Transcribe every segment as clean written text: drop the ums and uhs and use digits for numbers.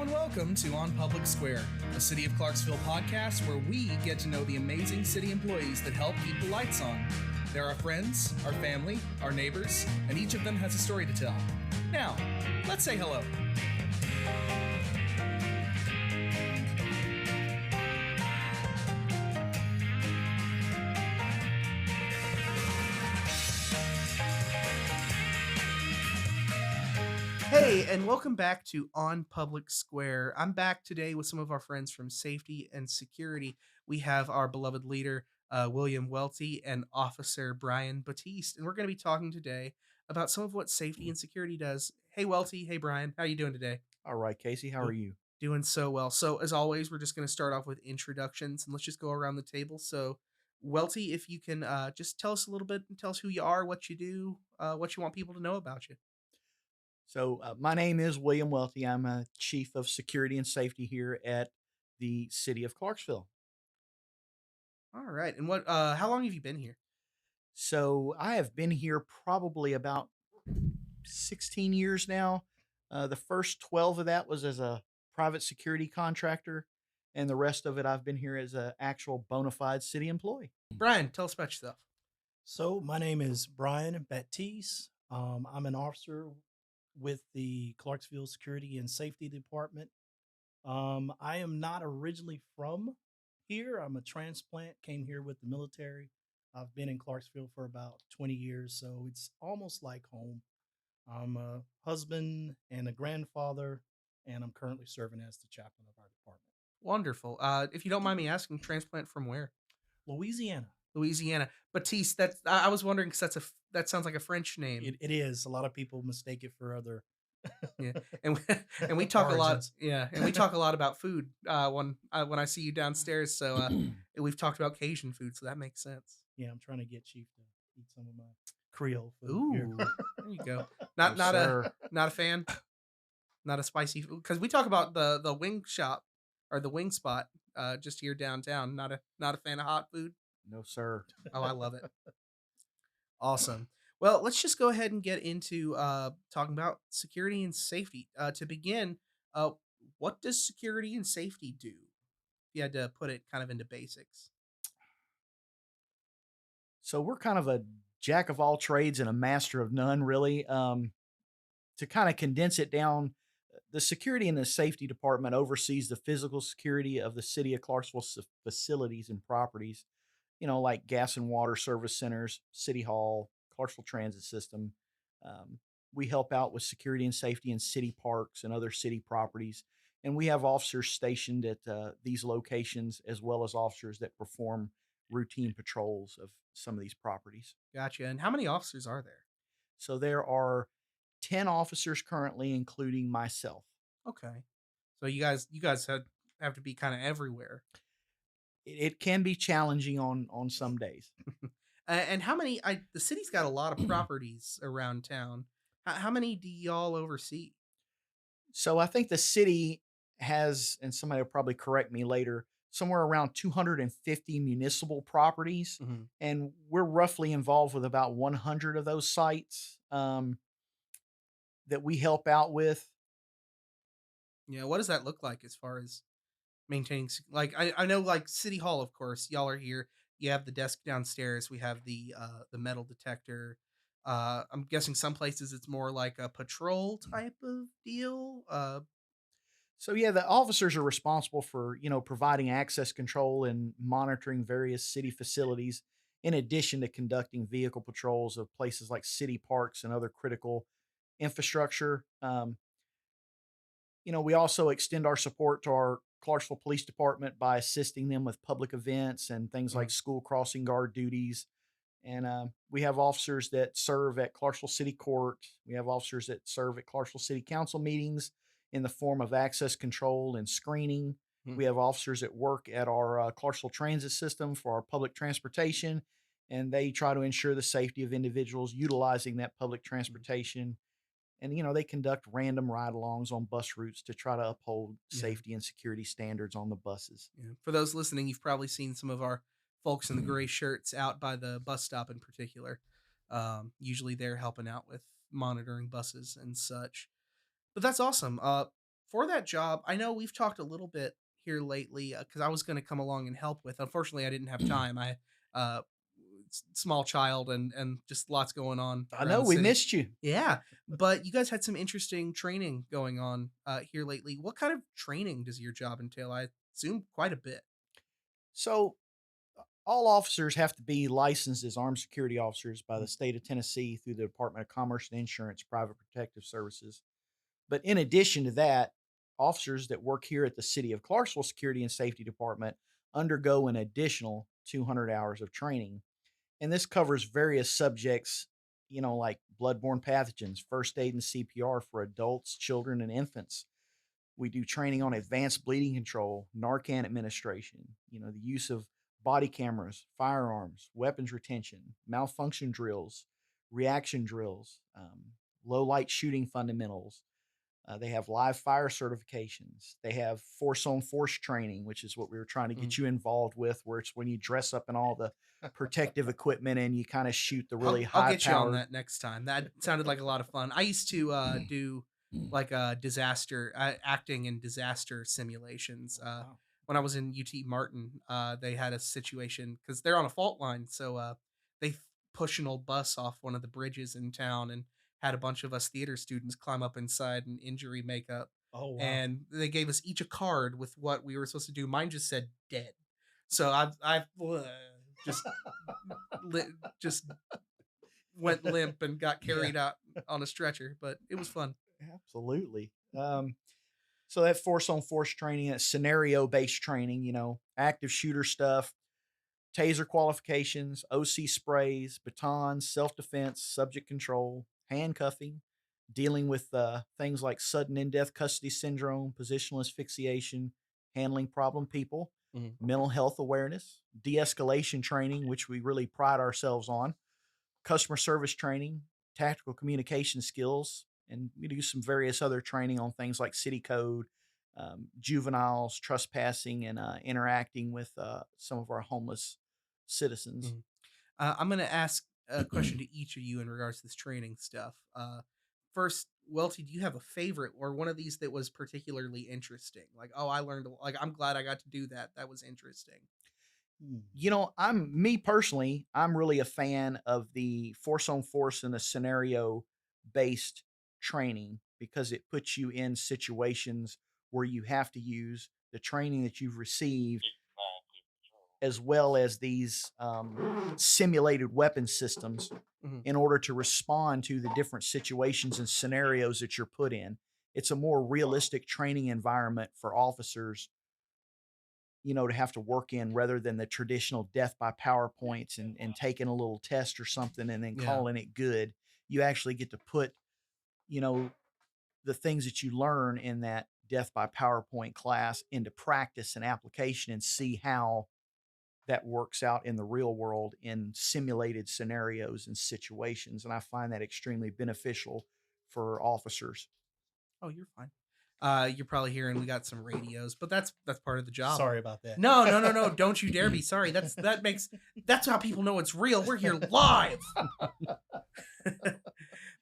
and welcome to On Public Square, a City of Clarksville podcast where we get to know the amazing city employees that help keep the lights on. They're our friends, our family, our neighbors, and each of them has a story to tell. Now, let's say hello. Hey, and welcome back to On Public Square. I'm back today with some of our friends from Safety and Security. We have our beloved leader, William Welty, and Officer Brian Batiste, and we're going to be talking today about some of what Safety and Security does. Hey, Welty. Hey, Brian. How are you doing today? All right, Casey, how are you? Doing so well. So, as always, we're just going to start off with introductions, and let's just go around the table. So, Welty, if you can just tell us a little bit and tell us who you are, what you do, what you want people to know about you. My name is William Welty. I'm a Chief of Security and Safety here at the City of Clarksville. All right. And how long have you been here? So I have been here probably about 16 years now. The first 12 of that was as a private security contractor, and the rest of it I've been here as an actual bona fide city employee. Brian, tell us about yourself. So my name is Brian Batiste. I'm an officer with the Clarksville Security and Safety Department. I am not originally from here. I'm a transplant, came here with the military. I've been in Clarksville for about 20 years, so it's almost like home. I'm a husband and a grandfather, and I'm currently serving as the chaplain of our department. Wonderful. If you don't mind me asking, transplant from where? Louisiana. Louisiana. Batiste. I was wondering because that sounds like a French name. It is. A lot of people mistake it for other. Yeah, and we talk origins. a lot. Yeah, and we talk a lot about food when I see you downstairs. So we've talked about Cajun food, so that makes sense. Yeah, I'm trying to get Chief to eat some of my Creole food. Ooh, there you go. Not a fan. Not a spicy food because we talk about the wing shop or the wing spot just here downtown. Not a fan of hot food. No, sir. Oh, I love it. Awesome. Well, let's just go ahead and get into talking about security and safety. To begin, what does security and safety do? If you had to put it kind of into basics. So we're kind of a jack of all trades and a master of none, really. To kind of condense it down, the security and the safety department oversees the physical security of the city of Clarksville facilities and properties, like gas and water service centers, city hall, Clarksville transit system. We help out with security and safety in city parks and other city properties. And we have officers stationed at these locations, as well as officers that perform routine patrols of some of these properties. Gotcha. And how many officers are there? So there are 10 officers currently, including myself. Okay. So you guys have to be kind of everywhere. It can be challenging on some days. And how many? The city's got a lot of properties around town. How many do y'all oversee? So I think the city has, and somebody will probably correct me later, somewhere around 250 municipal properties, and we're roughly involved with about 100 of those sites that we help out with. Yeah, what does that look like as far as maintaining? Like I know, like City Hall, of course, y'all are here. You have the desk downstairs. We have the metal detector. I'm guessing some places it's more like a patrol type of deal. So yeah, the officers are responsible for, providing access control and monitoring various city facilities, in addition to conducting vehicle patrols of places like city parks and other critical infrastructure. We also extend our support to our Clarksville Police Department by assisting them with public events and things like school crossing guard duties. And we have officers that serve at Clarksville City Court. We have officers that serve at Clarksville City Council meetings in the form of access control and screening. We have officers that work at our Clarksville transit system for our public transportation, and they try to ensure the safety of individuals utilizing that public transportation. And, they conduct random ride-alongs on bus routes to try to uphold safety and security standards on the buses. Yeah. For those listening, you've probably seen some of our folks in the gray shirts out by the bus stop in particular. Usually they're helping out with monitoring buses and such. But that's awesome. For that job, I know we've talked a little bit here lately because I was going to come along and help with. Unfortunately, I didn't have time. I uh, small child and just lots going on I around know the we city. missed you. Yeah, but you guys had some interesting training going on here lately. What kind of training does your job entail? I assume quite a bit. So all officers have to be licensed as armed security officers by the Mm, state of Tennessee through the Department of Commerce and Insurance Private Protective Services. But in addition to that, officers that work here at the City of Clarksville Security and Safety Department undergo an additional 200 hours of training. And this covers various subjects, like bloodborne pathogens, first aid and CPR for adults, children, and infants. We do training on advanced bleeding control, Narcan administration, the use of body cameras, firearms, weapons retention, malfunction drills, reaction drills, low light shooting fundamentals. They have live fire certifications. They have force on force training, which is what we were trying to mm. get you involved with, where it's when you dress up in all the protective equipment and you kind of shoot the really I'll high get you on powered. that next time. That sounded like a lot of fun. I used to do like disaster acting and disaster simulations. Oh, wow. When I was in UT Martin, they had a situation because they're on a fault line, so they pushed an old bus off one of the bridges in town and had a bunch of us theater students climb up inside in injury makeup, Oh, wow. and they gave us each a card with what we were supposed to do. Mine just said dead, so I've just li- just went limp and got Yeah. carried out on a stretcher, but it was fun. Absolutely. So that force on force training, that scenario based training, active shooter stuff, taser qualifications, OC sprays, batons, self defense, subject control, handcuffing, dealing with things like sudden in death custody syndrome, positional asphyxiation, handling problem people, Mhm. mental health awareness, de escalation training, which we really pride ourselves on, customer service training, tactical communication skills, and we do some various other training on things like city code, juveniles, trespassing, and interacting with some of our homeless citizens. Mhm. I'm going to ask a question to each of you in regards to this training stuff. First, Welty, do you have a favorite or one of these that was particularly interesting? Like, oh, I learned, like, I'm glad I got to do that. That was interesting. Hmm. I'm me personally, I'm really a fan of the force on force and the scenario based training because it puts you in situations where you have to use the training that you've received as well as these simulated weapon systems Mhm. in order to respond to the different situations and scenarios that you're put in. It's a more realistic training environment for officers, to have to work in rather than the traditional death by PowerPoints and taking a little test or something and then Yeah. calling it good. You actually get to put, you know, the things that you learn in that death by PowerPoint class into practice and application and see how that works out in the real world in simulated scenarios and situations. And I find that extremely beneficial for officers. Oh, you're fine. You're probably hearing we got some radios, but that's part of the job. Sorry about that. No, no, no, no. Don't you dare be sorry. That's how people know it's real. We're here live.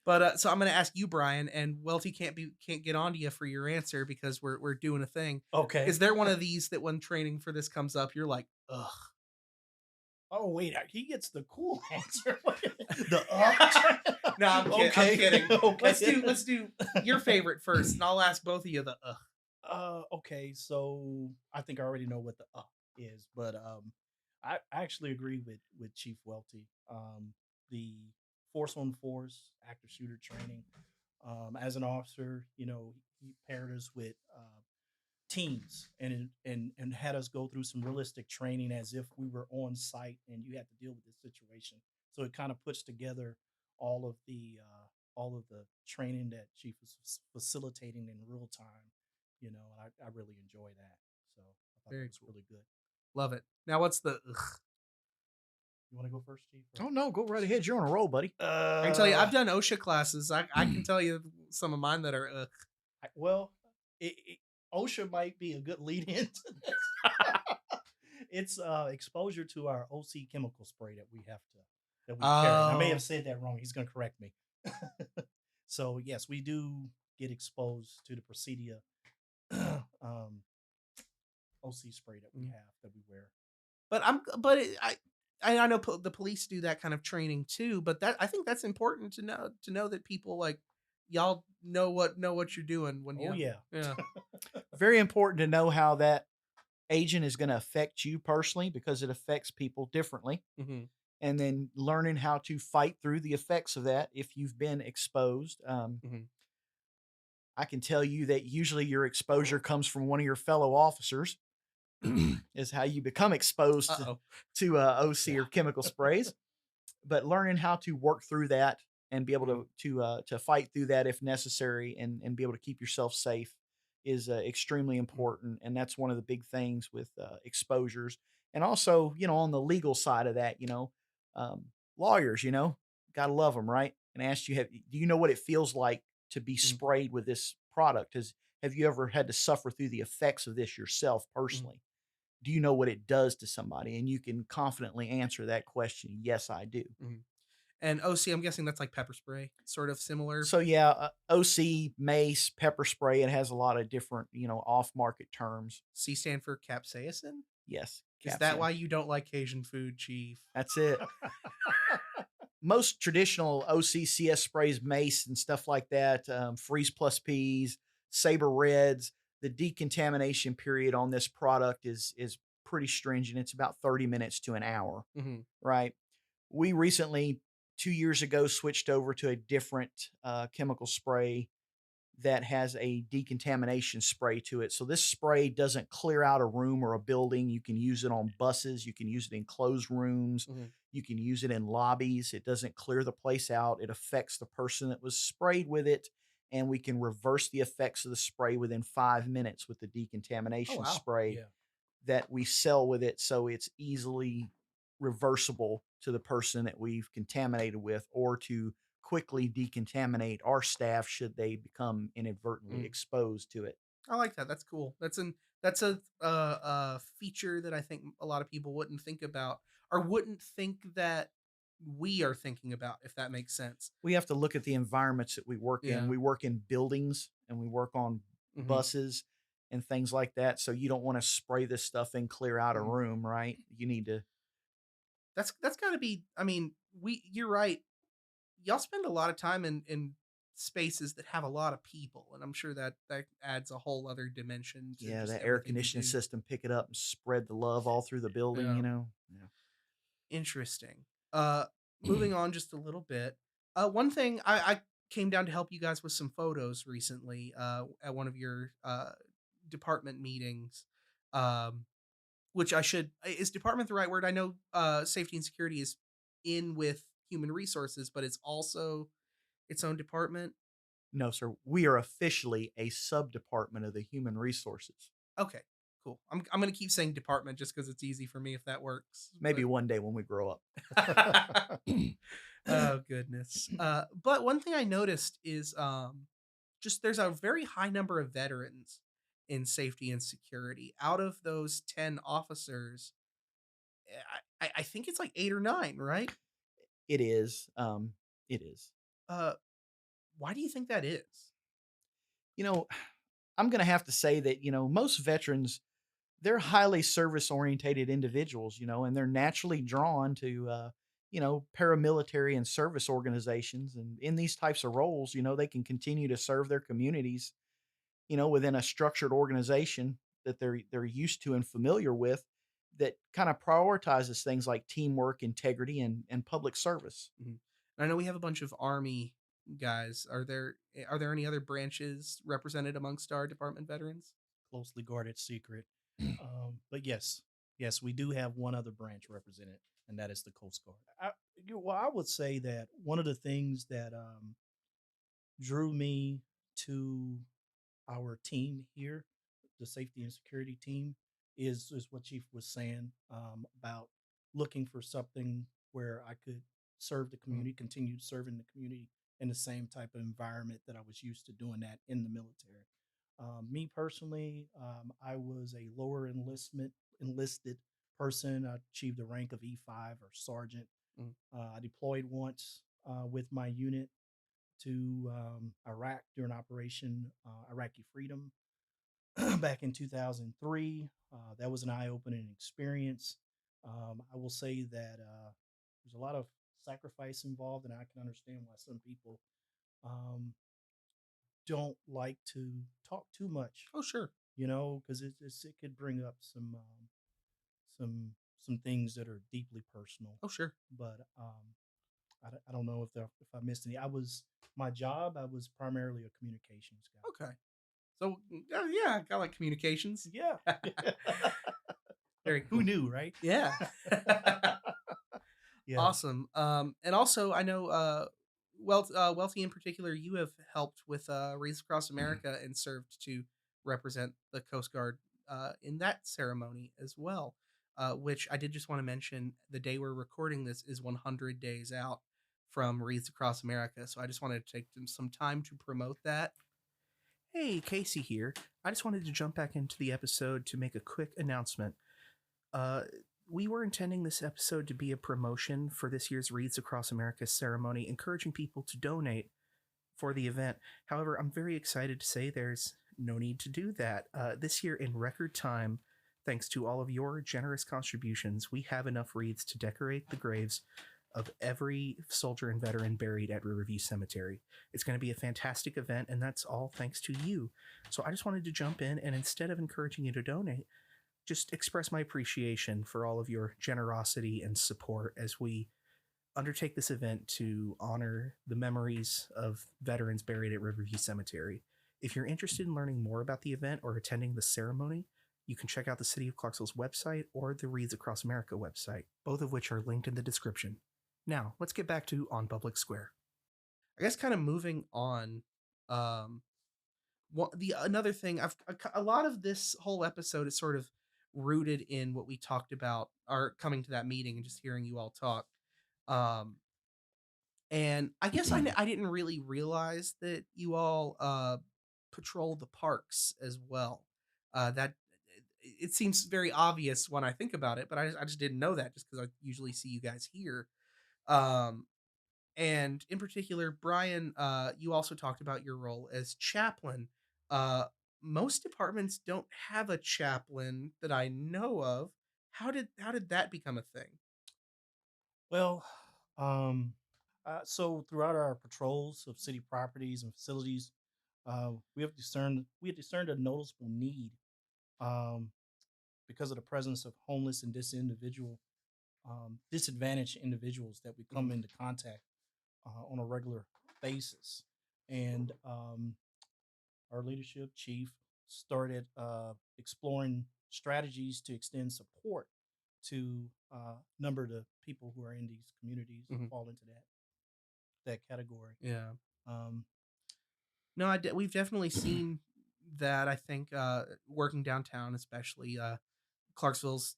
But so I'm going to ask you, Brian, and Welty can't get on to you for your answer because we're doing a thing. Okay. Is there one of these that when training for this comes up, you're like, ugh? Oh, wait. He gets the cool answer. The No, I'm kidding. I'm Okay. kidding. Okay. Let's do your favorite first, and I'll ask both of you the ugh. Okay, so I think I already know what the is, but I actually agree with Chief Welty. The force on force active shooter training. As an officer, he paired us with teams and had us go through some realistic training as if we were on site and you had to deal with this situation. So it kind of puts together all of the all of the training that Chief was facilitating in real time. And I really enjoy that. So I thought that Very was cool. really good. Love it. Now, what's the ugh? You want to go first, Chief? Oh, no, go right ahead. You're on a roll, buddy. I can tell you, I've done OSHA classes. I can tell you some of mine that are ugh. Well, OSHA might be a good lead into this. It's exposure to our OC chemical spray that we carry. And I may Oh, have said that wrong. He's going to correct me. So yes, we do get exposed to the procedure um, OC spray that we Mm. have that we wear. I know the police do that kind of training too, but that I think that's important to know that people like y'all know what you're doing when Oh you yeah. yeah. Very important to know how that agent is going to affect you personally because it affects people differently. Mhm. And then learning how to fight through the effects of that if you've been exposed. Mhm. I can tell you that usually your exposure comes from one of your fellow officers, is how you become exposed Uh-oh. to OC Yeah. or chemical sprays. But learning how to work through that and be able Mhm. to fight through that if necessary and be able to keep yourself safe is extremely Mhm. important. And that's one of the big things with exposures. And also, on the legal side of that, um, lawyers, gotta love them, right? And ask you, do you know what it feels like to be Mhm. sprayed with this product? Have you ever had to suffer through the effects of this yourself Mhm. personally? Do you know what it does to somebody? And you can confidently answer that question. Yes, I do. Mhm. And OC, I'm guessing that's like pepper spray, sort of similar. So yeah, OC, mace, pepper spray. It has a lot of different, off market terms. C stand for capsaicin. Yes, Is that capsaicin. why you don't like Cajun food, Chief? That's it. Most traditional OCCS sprays, mace and stuff like that, freeze plus P's, saber reds. The decontamination period on this product is pretty stringent. It's about 30 minutes to an hour, Mhm. right? We recently, 2 years ago, switched over to a different chemical spray that has a decontamination spray to it. So this spray doesn't clear out a room or a building. You can use it on buses, you can use it in closed rooms, Mhm. you can use it in lobbies. It doesn't clear the place out. It affects the person that was sprayed with it, and we can reverse the effects of the spray within 5 minutes with the Oh decontamination wow. spray Yeah. that we sell with it, so it's easily reversible to the person that we've contaminated with, or to quickly decontaminate our staff should they become inadvertently Mm. exposed to it. I like that. That's cool. That's a feature that I think a lot of people wouldn't think about or wouldn't think that we are thinking about, if that makes sense. We have to look at the environments that we work in. Yeah. We work in buildings and we work on Mhm. buses and things like that, so you don't wanna spray this stuff and clear out a Mhm. room, right? You need to. That's got to be. I mean, we. You're right. Y'all spend a lot of time in spaces that have a lot of people, and I'm sure that adds a whole other dimension to Yeah, just that air everything you conditioning do. system, pick it up and spread the love all through the building, Yeah. Yeah. Interesting. Moving on just a little bit. One thing I came down to help you guys with some photos recently. At one of your department meetings. Um, which I should is department the right word? I know safety and security is in with human resources, but it's also its own department. No, sir. We are officially a sub-department of the human resources. Okay, cool. I'm gonna keep saying department just because it's easy for me if that works. Maybe one day when we grow up. But oh goodness. But one thing I noticed is just there's a very high number of veterans in safety and security. Out of those 10 officers, I think it's like 8 or 9, right? It is. It is. Uh why do you think that is? You know, I'm going to have to say that, most veterans, they're highly service orientated individuals, and they're naturally drawn to, paramilitary and service organizations. And in these types of roles, they can continue to serve their communities, within a structured organization that they're used to and familiar with, that kind of prioritizes things like teamwork, integrity, and public service. Mhm. I know we have a bunch of army guys. Are there any other branches represented amongst our department veterans? Closely guarded secret. But yes, yes, we do have one other branch represented, and that is the Coast Guard. Well, I would say that one of the things that drew me to our team here, the safety and security team, is what Chief was saying about looking for something where I could serve the Mhm. community, continue serving the community in the same type of environment that I was used to doing that in the military. Me personally, I was a lower enlisted person. I achieved the rank of E5 or sergeant. Mhm. I deployed once with my unit to Iraq during Operation Iraqi Freedom. back in 2003. That was an eye opening experience. I will say that there's a lot of sacrifice involved, and I can understand why some people um, don't like to talk too much, Oh, sure. because it could bring up some some things that are deeply personal. Oh, sure. But I don't know if I missed any. My job. I was primarily a communications guy. Okay. So, yeah, I like communications. Yeah. Very Who cool. knew, right? Yeah. Yeah. Awesome. And also, I know, Welty in particular, you have helped with Race Across America and served to represent the Coast Guard in that ceremony as well. Which I did just want to mention the day we're recording this is 100 days out from Wreaths Across America. So I just wanted to take some time to promote that. Hey, Casey here. I just wanted to jump back into the episode to make a quick announcement. Uh, we were intending this episode to be a promotion for this year's Reads Across America ceremony, encouraging people to donate for the event. However, I'm very excited to say there's no need to do that. This year, in record time, thanks to all of your generous contributions, we have enough wreaths to decorate the graves of every soldier and veteran buried at Riverview Cemetery. It's going to be a fantastic event, and that's all thanks to you. So I just wanted to jump in, and instead of encouraging you to donate, just express my appreciation for all of your generosity and support as we undertake this event to honor the memories of veterans buried at Riverview Cemetery. If you're interested in learning more about the event or attending the ceremony, you can check out the City of Clarksville's website or the Reads Across America website, both of which are linked in the description. Now, let's get back to On Public Square. I guess kind of moving on, um, the another thing a lot of this whole episode is sort of rooted in what we talked about our coming to that meeting and just hearing you all talk. Um, and I guess I didn't really realize that you all patrol the parks as well. That it seems very obvious when I think about it, but I just didn't know that just because I usually see you guys here. Um, and in particular, Brian, you also talked about your role as chaplain. Uh, Most departments don't have a chaplain that I know of. How did that become a thing? Well, um, so throughout our patrols of city properties and facilities, we have discerned a noticeable need um, because of the presence of homeless and disadvantaged individuals that we come Mhm. into contact on a regular basis, and our leadership chief started exploring strategies to extend support to number of the people who are in these communities that Mhm. fall into that category. Yeah. Um, No, we've definitely seen that. I think working downtown, especially Clarksville's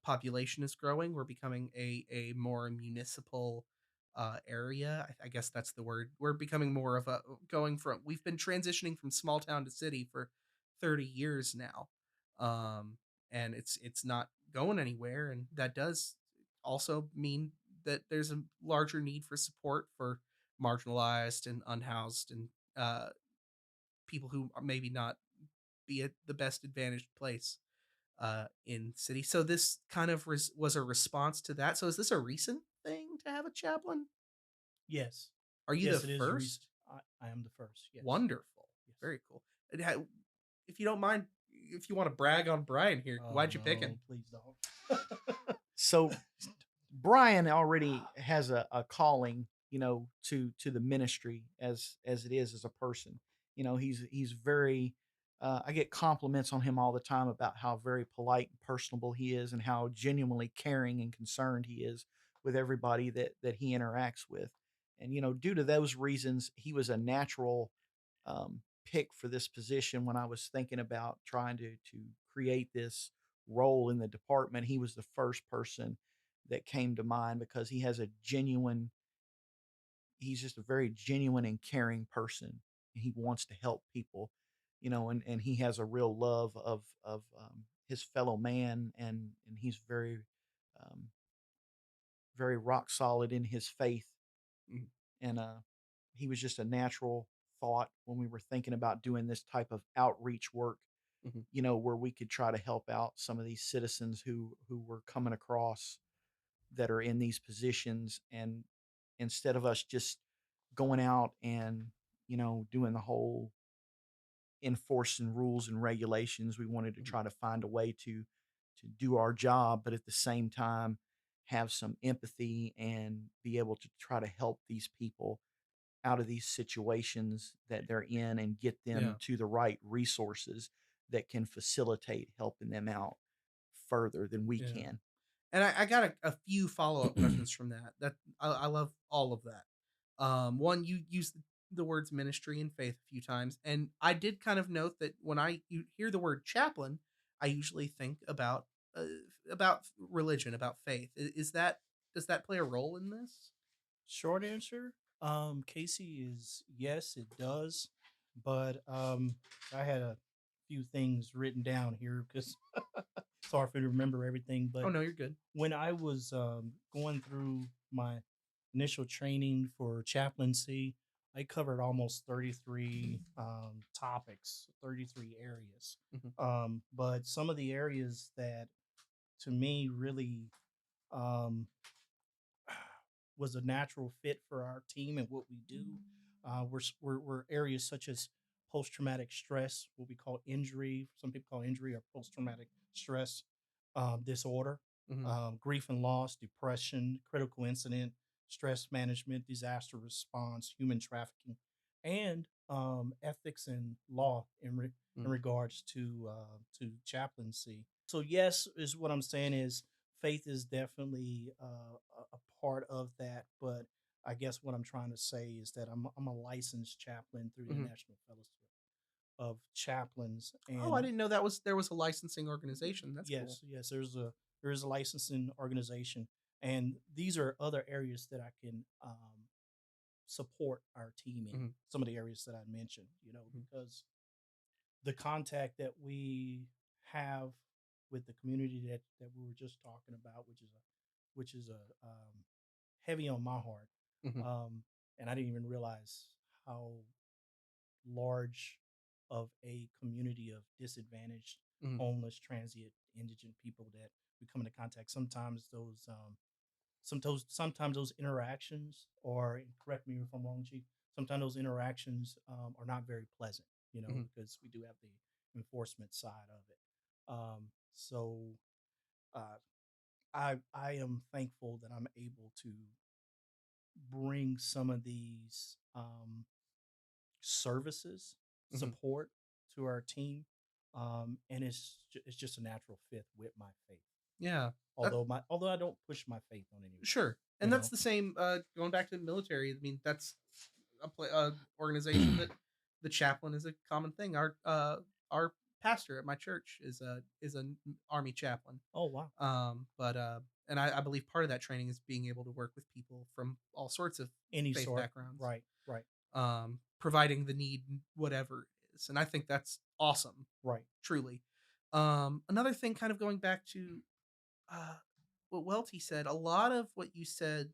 population is growing. We're becoming a more municipal area. I guess that's the word. We're becoming more of a going from. We've been transitioning from small town to city for 30 years now, and it's not going anywhere. And that does also mean that there's a larger need for support for marginalized and unhoused and uh, people who are maybe not be at the best advantaged place in city. So this kind of was a response to that. So is this a recent thing to have a chaplain? yes, Are you the yes, it is. first? I am the first. Yes, Wonderful, yes. very cool. If you don't mind, if you want to brag on Brian here, Oh why'd you pick him? no, please don't. So Brian already has a calling, to the ministry as it is as a person. He's very. I get compliments on him all the time about how very polite and personable he is, and how genuinely caring and concerned he is with everybody that he interacts with. And due to those reasons, he was a natural pick for this position when I was thinking about trying to create this role in the department. He was the first person that came to mind because he's just a very genuine and caring person. And he wants to help people, and he has a real love of his fellow man, and he's um, very rock solid in his faith. Mm. And he was just a natural thought when we were thinking about doing this type of outreach work Mhm. where we could try to help out some of these citizens who were coming across that are in these positions. And instead of us just going out and, doing the whole enforcing rules and regulations, we wanted to Mhm. try to find a way to do our job, but at the same time have some empathy and be able to try to help these people out of these situations that they're in and get them Yeah. to the right resources that can facilitate helping them out further than we Yeah. can. And I got a few follow-up questions from that. I love all of that. One, you used the words ministry and faith a few times, and I did kind of note that when you hear the word chaplain, I usually think uh, about religion, about faith. Is that does that play a role in this? Short answer, Casey, is yes, it does. But I had a few things written down here because sorry for me to remember everything. Oh But no, you're good. when I was going through my initial training for chaplaincy, I covered almost 33 topics, 33 areas. Hmm. But some of the areas that to me really um, was a natural fit for our team and what we do. We're areas such as post traumatic stress, what we call injury. Some people call injury or post traumatic stress disorder, Hmm. grief and loss, depression, critical incident, stress management, disaster response, human trafficking, and ethics and law in regards to chaplaincy. So yes, is what I'm saying is faith is definitely a part of that, but I guess what I'm trying to say is that I'm a licensed chaplain through the Hmm. National Fellowship of Chaplains, Oh, I and didn't know there was a licensing organization. That's cool. yes, there's a licensing organization, and these are other areas that I can support our team in. Hmm. Some of the areas that I mentioned, Hmm. because the contact that we have with the community that we were just talking about, which is a heavy on my heart, Hmm. and I didn't even realize how large of a community of disadvantaged, Hmm. homeless, transient, indigent people that we come into contact. Sometimes those interactions, or correct me if I'm wrong, Chief. Sometimes those interactions are not very pleasant, Hmm. because we do have the enforcement side of it. So uh, I am thankful that I'm able to bring some of these services, Hmm. support to our team, and it's just a natural fit with my faith. Yeah. Although I don't push my faith on anyone, Sure, and you that's know. the same. Going back to the military, I mean, that's organization that the chaplain is a common thing. Our pastor at my church is an army chaplain. Oh wow, But and I believe part of that training is being able to work with people from all sorts of any faith sort, backgrounds, right, right, providing the need, whatever it is, and I think that's awesome, right. truly. Another thing, kind of going back to uh, what Welty said, a lot of what you said,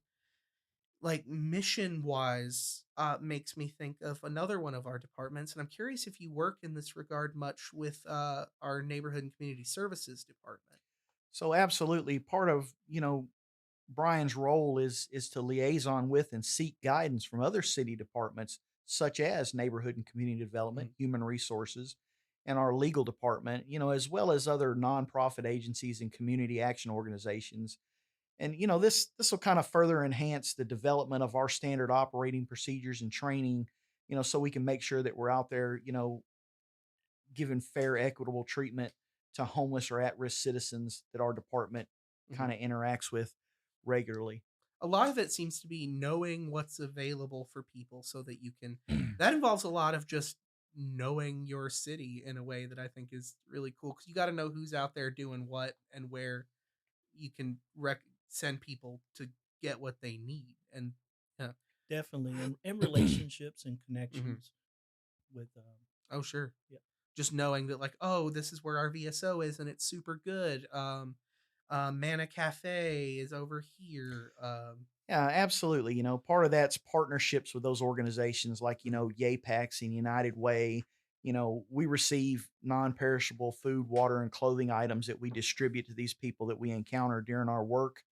like mission wise, makes me think of another one of our departments. And I'm curious if you work in this regard much with our neighborhood and community services department. So absolutely part of, Brian's role is to liaison with and seek guidance from other city departments such as neighborhood and community development, Mhm. human resources, and our legal department, as well as other nonprofit agencies and community action organizations. And this will kind of further enhance the development of our standard operating procedures and training, so we can make sure that we're out there, giving fair, equitable treatment to homeless or at-risk citizens that our department Mhm. kind of interacts with regularly. A lot of it seems to be knowing what's available for people so that you can, that involves a lot of just knowing your city in a way that I think is really cool, because you got to know who's out there doing what and where you can send people to get what they need. And yeah. Definitely, and relationships and Mhm. connections with Oh sure. yeah. Just knowing that, like, oh, this is where our VSO is and it's super good. Mana Cafe is over here. Yeah, absolutely. Part of that's partnerships with those organizations like, Mhm. YAPACs and United Way. we receive non-perishable food, water, and clothing items that we distribute to these people that we encounter during our work.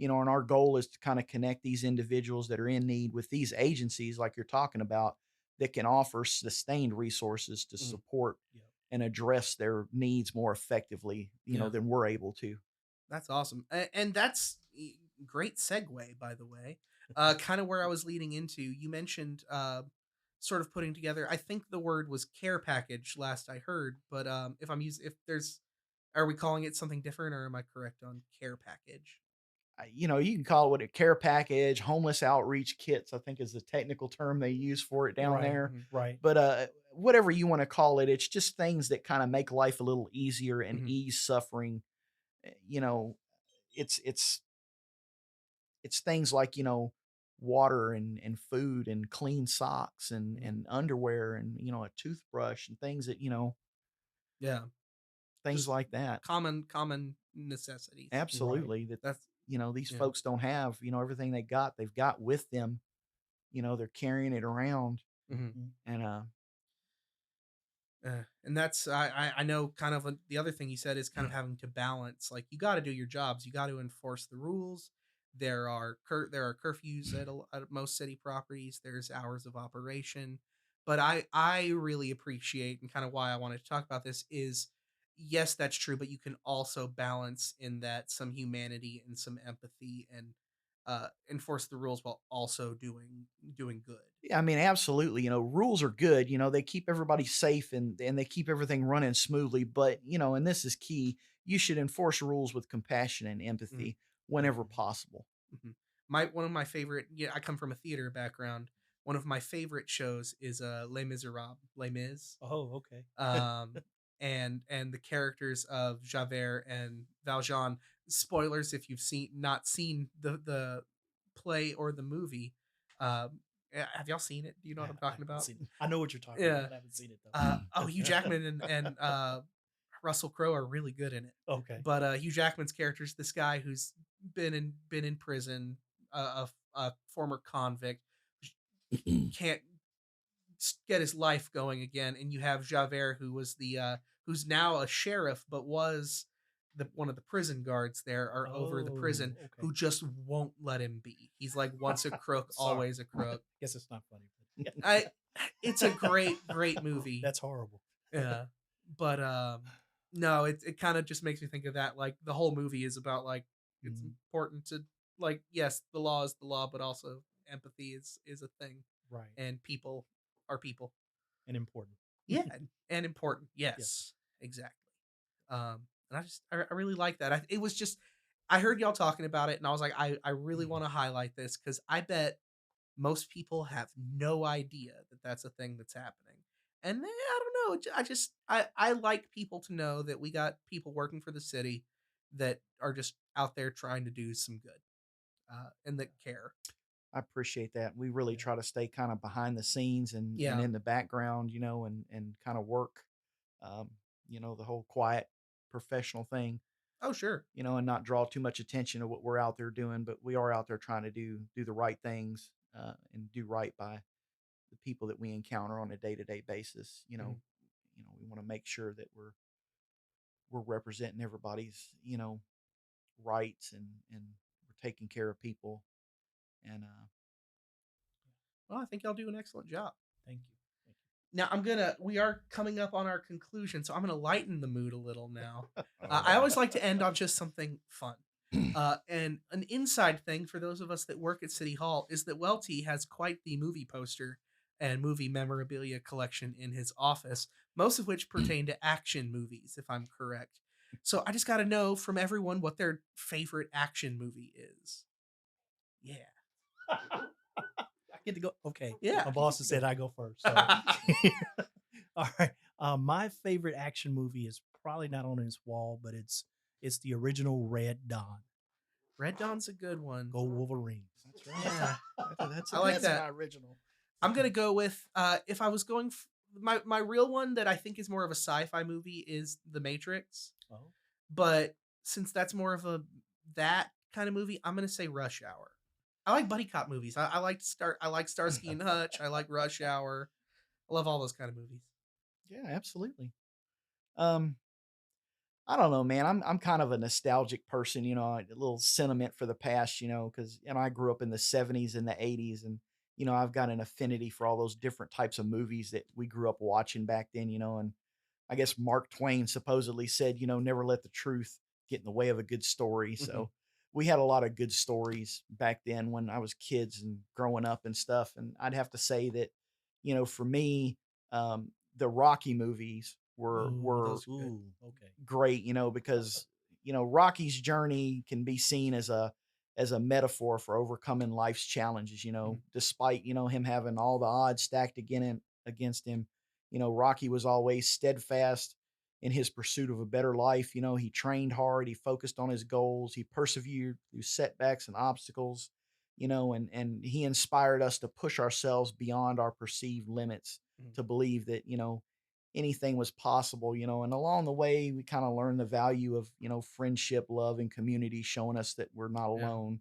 And our goal is to kind of connect these individuals that are in need with these agencies, like you're talking about, that can offer sustained resources to Mhm. support Yeah. and address their needs more effectively, Yeah. than we're able to. That's awesome. And that's great segue, by the way. Kind of where I was leading into. You mentioned sort of putting together. I think the word was care package last I heard, but if I'm using, if there's, are we calling it something different, or am I correct on care package? You can call it what a care package, homeless outreach kits, I think is the technical term they use for it down Right. there. Hmm. Right. But whatever you want to call it, it's just things that kind of make life a little easier and Hmm. ease suffering. Eh, You know, it's things like, water and food and clean socks and Mhm. and underwear and, a toothbrush and things that, Yeah, things just like that. common necessities. Right. Absolutely. That, That's these yeah. folks don't have, everything they've got with them. They're carrying it around. Mhm. Mhm. And And that's I know kind of the other thing you said is kind of having to balance, like you got to do your jobs, you got to enforce the rules. There are curfews at most city properties. There's hours of operation, but I really appreciate, and kind of why I wanted to talk about this is, yes, that's true, but you can also balance in that some humanity and some empathy, and enforce the rules while also doing good. yeah, I mean, absolutely. Rules are good. They keep everybody safe and they keep everything running smoothly. But, and this is key, you should enforce rules with compassion and Mhm. empathy Yeah. whenever possible. Mhm. My one of my favorite, yeah, I come from a theater background. One of my favorite shows is Les Miserables, Les Mis. Oh, okay. Um and the characters of Javert and Valjean. Spoilers if you've not seen the play or the movie. Have y'all seen it? Do you know what I'm I talking haven't about? seen it. I know what you're talking about, Yeah. but I haven't seen it though. Hugh Jackman and Russell Crowe are really good in it. Okay. But Hugh Jackman's character is this guy who's been in prison, a former convict, can't get his life going again, and you have Javert, who was the who's now a sheriff, but was the one of the prison guards there, or over the Oh, prison, okay. who just won't let him be. He's like once a crook, Sorry. always a crook. Guess it's not funny, but I It's a great movie. that's horrible. Yeah. But no, it kind of just makes me think of that. Like the whole movie is about, like, it's Mhm. important to, like, yes, the law is the law, but also empathy is a thing, Right. and people are people. And important. Yeah, and important. Yes. Yes, exactly. And I really like that. It was just, I heard y'all talking about it, and I was like, I really want to highlight this because I bet most people have no idea that that's a thing that's happening. And I don't know. I like people to know that we got people working for the city that are just out there trying to do some good, and that care. I appreciate that. We really Yeah. try to stay kind of behind the scenes and Yeah. in the background, and kind of work, um, the whole quiet professional thing, Oh, sure. and not draw too much attention to what we're out there doing. But we are out there trying to do the right things, and do right by the people that we encounter on a day to day basis. Mhm. We want to make sure that we're representing everybody's, rights and we're taking care of people. And Well, I think y'all do an excellent job. Thank you. Thank Now we are coming up on our conclusion, so I'm gonna lighten the mood a little now. I oh, always like to end on just something fun. And an inside thing for those of us that work at City Hall is that Welty has quite the movie poster and movie memorabilia collection in his office, most of which pertain to action movies, if I'm correct. So I just got to know from everyone what their favorite action movie is. Yeah. I get to go. Okay. Yeah. My You boss get has to said go. I go first. So, all right. My favorite action movie is probably not on his wall, but it's the original Red Dawn. Red Dawn's a good one. Go Wolverines. that's right. Yeah. That's a I like good That's one. that. my original. I'm gonna go with if I was going my real one that I think is more of a sci-fi movie is The Matrix, Oh, but since that's more of a that kind of movie, I'm gonna say Rush Hour. I like buddy cop movies. I like Starsky and Hutch. I like Rush Hour. I love all those kind of movies. Yeah, absolutely. Um, I don't know, man. I'm kind of a nostalgic person, a little sentiment for the past, because I grew up in the '70s and the '80s, and I've got an affinity for all those different types of movies that we grew up watching back then, and I guess Mark Twain supposedly said, never let the truth get in the way of a good story. Mhm. So we had a lot of good stories back then when I was kids and growing up and stuff. And I'd have to say that, for me, the Rocky movies were Oh, were those are good. Okay. great, because Rocky's journey can be seen as a metaphor for overcoming life's challenges. Mhm. Despite him having all the odds stacked against him, Rocky was always steadfast in his pursuit of a better life. He trained hard, he focused on his goals, he persevered through setbacks and obstacles. And he inspired us to push ourselves beyond our perceived limits, Mhm. to believe that anything was possible, and along the way we kind of learned the value of, friendship, love, and community, showing us that we're not Yeah. alone,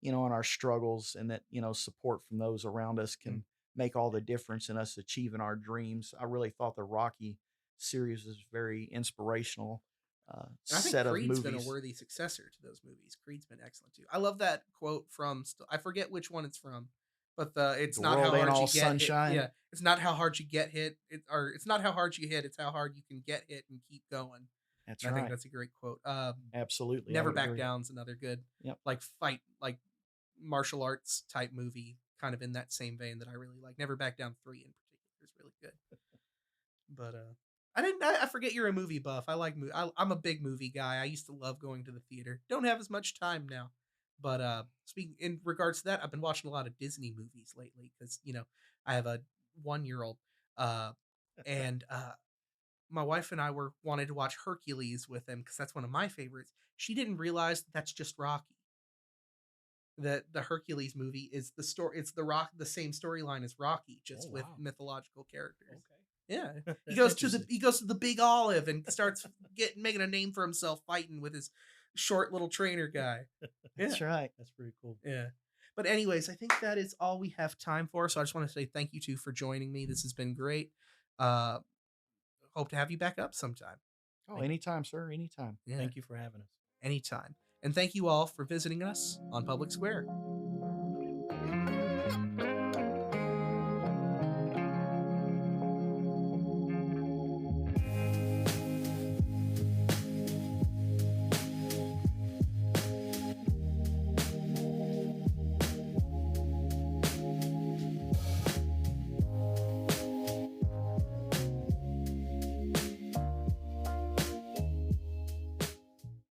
in our struggles, and that, support from those around us Mm. can make all the difference in us achieving our dreams. I really thought the Rocky series was very inspirational And I think set of Creed's been a movies. worthy successor to those movies. Creed's been excellent too. I love that quote from I forget which one it's from, but it's The not world how ain't hard all you get hit. sunshine. Yeah, it's not how hard you get hit. Or it's not how hard you hit. It's how hard you can get hit and keep going. That's And I think right. that's a great quote. Absolutely, I Never would Back agree. Down's another good Yep. like martial arts type movie, kind of in that same vein that I really like. Never Back Down 3 in particular is really good. But I didn't. I forget you're a movie buff. I like movie. I'm a big movie guy. I used to love going to the theater. Don't have as much time now. But speaking in regards to that, I've been watching a lot of Disney movies lately because I have a 1 year old, uh, and my wife and I were wanted to watch Hercules with him because that's one of my favorites. She didn't realize that that's just Rocky. That the Hercules movie is the story. It's the same storyline as Rocky, Oh, just with wow. mythological characters. Okay. Yeah, That's interesting. he goes to the Big Olive and starts getting making a name for himself fighting with his short little trainer guy. Yeah, That's right. That's pretty cool. yeah. But anyways, I think that is all we have time for. So I just want to say thank you two for joining me. This has been great. Uh, hope to have you back up sometime. Oh, Thank anytime, sir, anytime. Yeah, thank you for having us. anytime. And thank you all for visiting us on Public Square.